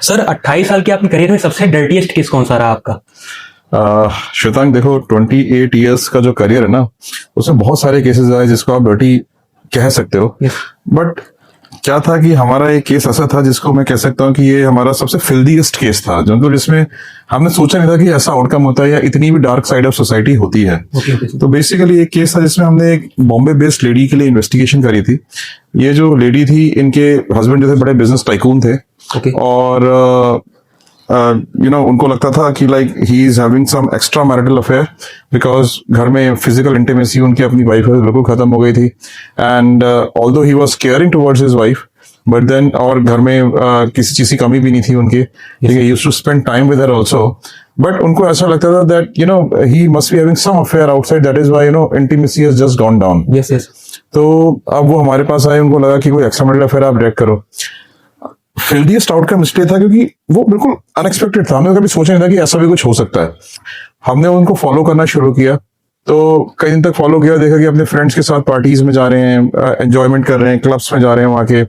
Sir 28 साल के आपके करियर में सबसे डर्टीएस्ट केस कौन सा रहा आपका? श्वेतांग, देखो 28 इयर्स का जो करियर है ना, उसमें बहुत सारे केसेस आए जिसको आप डर्टी कह सकते हो। बट क्या था कि हमारा एक केस ऐसा था जिसको मैं कह सकता हूँ कि ये हमारा सबसे फिल्दीएस्ट केस था, जो जिसमें हमने सोचा नहीं था कि ऐसा आउटकम होता है या इतनी भी डार्क साइड ऑफ सोसाइटी होती है। तो बेसिकली एक केस था जिसमें हमने एक बॉम्बे बेस्ड लेडी के लिए इन्वेस्टिगेशन करी थी। ये जो लेडी थी, इनके हस्बैंड जो थे बड़े बिजनेस टाइकून थे। और उनको लगता था कि like he is having some extra marital affair, because घर में फिजिकल इंटीमेसी उनकी अपनी वाइफ से बिल्कुल खत्म हो गई थी। And although he was caring towards his wife, but then और घर में किसी चीज की कमी भी नहीं थी उनकी। He used to spend time with her also, but उनको ऐसा लगता था that he must be having some affair outside, that is why intimacy has just gone down. तो अब वो हमारे पास आए, उनको लगा कि कोई एक्स्ट्रा मैरिटल अफेयर आप ब्रेक करो। फिल्दीएस्ट आउटकम इसलिए था क्योंकि वो बिल्कुल अनएक्सपेक्टेड था। हमने कभी सोचा नहीं था कि ऐसा भी कुछ हो सकता है। हमने उनको फॉलो करना शुरू किया, तो कई दिन तक फॉलो किया, देखा कि अपने फ्रेंड्स के साथ पार्टीज में जा रहे हैं, एंजॉयमेंट कर रहे हैं, क्लब्स में जा रहे हैं, वहां के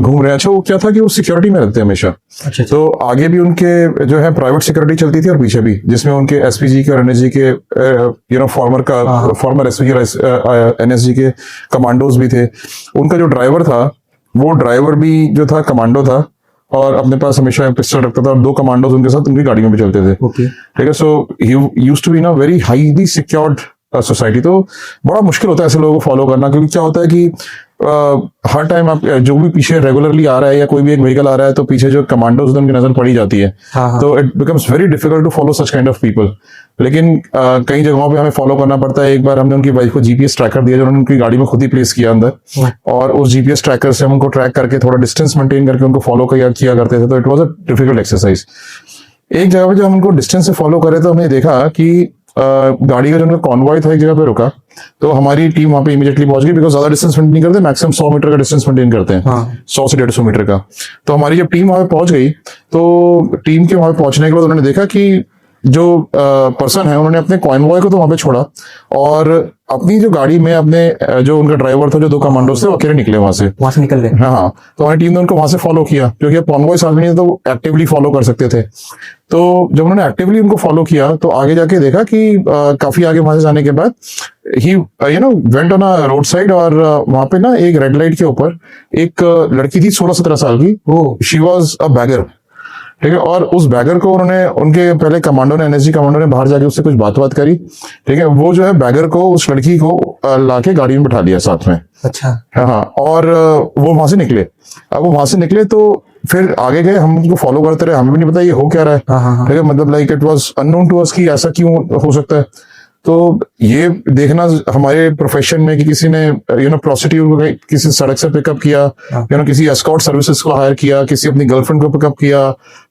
घूम रहे हैं। अच्छा, वो क्या था कि वो सिक्योरिटी में रहते हैं हमेशा। अच्छा। तो आगे भी उनके जो है प्राइवेट सिक्योरिटी चलती थी और पीछे भी, जिसमें उनके एसपीजी के और एनएसजी के फॉर्मर एसपीजी और एनएसजी के कमांडोज भी थे। उनका जो ड्राइवर था, वो ड्राइवर भी जो था कमांडो था, और अपने पास हमेशा पिस्टल रखता था, और 2 कमांडोज उनके साथ उनकी गाड़ी में भी चलते थे। ठीक है। सो ही यूज्ड टू बी ना वेरी हाईली सिक्योर्ड सोसाइटी। तो बड़ा मुश्किल होता है ऐसे लोगों को फॉलो करना, क्योंकि क्या होता है कि हर टाइम आप जो भी पीछे रेगुलरली आ रहा है या कोई भी एक व्हीकल आ रहा है, तो पीछे जो कमांडोज उनकी नजर पड़ी जाती है। तो it becomes very difficult to follow such kind of people. लेकिन कई जगहों पे हमें फॉलो करना पड़ता है। एक बार हमने उनकी वाइफ को जीपीएस ट्रैकर दिया, जो उन्होंने उनकी गाड़ी में खुद ही प्लेस किया अंदर, और उस जीपीएस ट्रैकर से हम उनको ट्रैक करके थोड़ा डिस्टेंस मेंटेन करके उनको फॉलो किया करते थे। तो it was a difficult exercise. एक जगह पे जब हम उनको डिस्टेंस से फॉलो करे, तो हमने देखा कि गाड़ी का जो उनका कॉन्वॉय था एक जगह पे रुका, तो हमारी टीम वहां पे इमीडिएटली पहुंच गई, बिकॉज ज्यादा डिस्टेंस मेंटेन नहीं करते, मैक्सिमम 100 मीटर का डिस्टेंस मेंटेन करते हैं। 100 से 150 मीटर का। तो हमारी जब टीम वहां पे पहुंच गई, तो टीम के वहां पे पहुंचने के बाद उन्होंने देखा कि जो पर्सन है, उन्होंने अपने कॉन्वॉय को तो वहां पे छोड़ा, और अपनी जो गाड़ी में अपने जो उनका ड्राइवर था, जो 2 कमांडोज थे, वो अकेले निकले वहां से निकल गए। हाँ। तो हमारी टीम ने उनको वहां से फॉलो किया, क्योंकि अब कॉन्वॉय साथ में नहीं था, तो वो एक्टिवली फॉलो कर सकते थे। तो जब उन्होंने एक्टिवली उनको फॉलो किया, तो आगे जाके देखा कि काफी आगे वहां से जाने के बाद he went on a road side, और वहां पे ना एक रेड लाइट के ऊपर एक लड़की थी 16-17 साल की। She was a bagger. ठीक है। और उस बैगर को उन्होंने, उनके पहले कमांडो ने, एनएसजी कमांडो ने बाहर जाके उससे कुछ बात करी। ठीक है। वो जो है बैगर को, उस लड़की को लाके गाड़ी में बिठा लिया साथ में। अच्छा। हाँ। और वो वहां से निकले। अब वो वहां से निकले तो फिर आगे गए, हम उनको फॉलो करते रहे, हमें भी नहीं पता ये हो क्या रहा है। ठीक है। मतलब like it was unknown to us कि ऐसा क्यों हो सकता है। तो ये देखना हमारे प्रोफेशन में कि किसी ने प्रोस्टिट्यूट को किसी सड़क से पिकअप किया, किसी एस्कॉर्ट सर्विसेज को हायर किया, किसी अपनी गर्लफ्रेंड को पिकअप किया,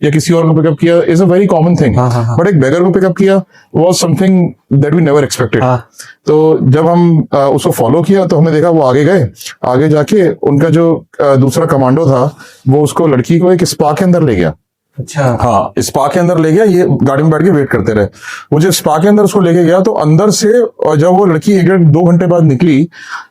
या किसी और को पिकअप किया, is a very common thing. But एक बेगर को पिकअप किया was something that we never expected. तो जब हम उसको फॉलो किया, तो हमने देखा वो आगे गए। आगे जाके उनका जो दूसरा कमांडो था, वो उसको, लड़की को एक स्पा के अंदर ले गया। अच्छा। हाँ, स्पा के अंदर ले गया। ये गाड़ी में बैठ के वेट करते रहे। वो जब स्पा के अंदर उसको लेके गया, तो अंदर से जब वो लड़की 1-2 घंटे बाद निकली,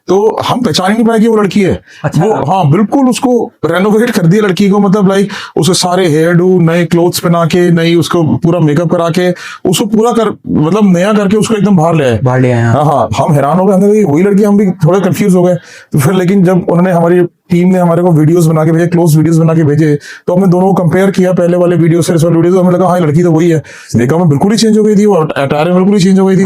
तो हम पहचान ही नहीं पाए कि वो लड़की है। अच्छा। वो, हाँ, बिल्कुल उसको रेनोवेट कर दिया लड़की को, मतलब लाइक उसके सारे हेयर डू, नए क्लोथ्स पहना के, नई उसको पूरा मेकअप करा के, उसको पूरा मतलब नया करके उसको एकदम बाहर ले आए। हाँ। हम हैरान हो गए, हमने वही लड़की, हम भी थोड़े कंफ्यूज हो गए। तो फिर लेकिन जब उन्होंने, हमारी टीम ने हमारे को वीडियोस बना के भेजे, क्लोज वीडियोस बना के भेजे, तो हमने दोनों को कंपेयर किया, पहले वाले वीडियो से इस वाले वीडियो, तो हमें लगा हाँ लड़की तो वही है। देखा हमें बिल्कुल ही चेंज हो गई थी, वो अटायर बिल्कुल ही चेंज हो गई थी।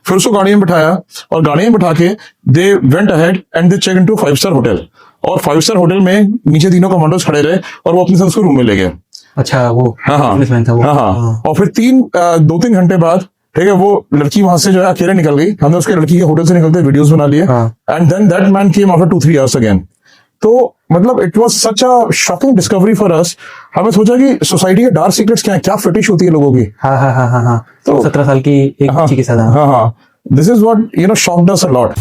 फिर उसको गाड़ी में बिठाया, और गाड़ी में बिठा के दे went ahead and they check into 5-स्टार होटल। और 5-स्टार होटल में नीचे तीनों कमांडोज खड़े रहे, और वो अपने साथ उसको रूम में ले गए। अच्छा। वो हाँ। और फिर 2-3 घंटे बाद, ठीक है, वो लड़की वहां से जो है अकेले निकल गई। हमने उसके लड़की के होटल से निकलते वीडियोस बना लिए, and then that man came after 2-3 hours again. तो मतलब it was such a shocking discovery for us. हमें सोचा कि सोसाइटी के डार्क सीक्रेट्स क्या फिटिश होती है लोगों की। हाँ। तो 17 साल की एक बच्ची के साथ। हाँ। This is what shocked us a lot.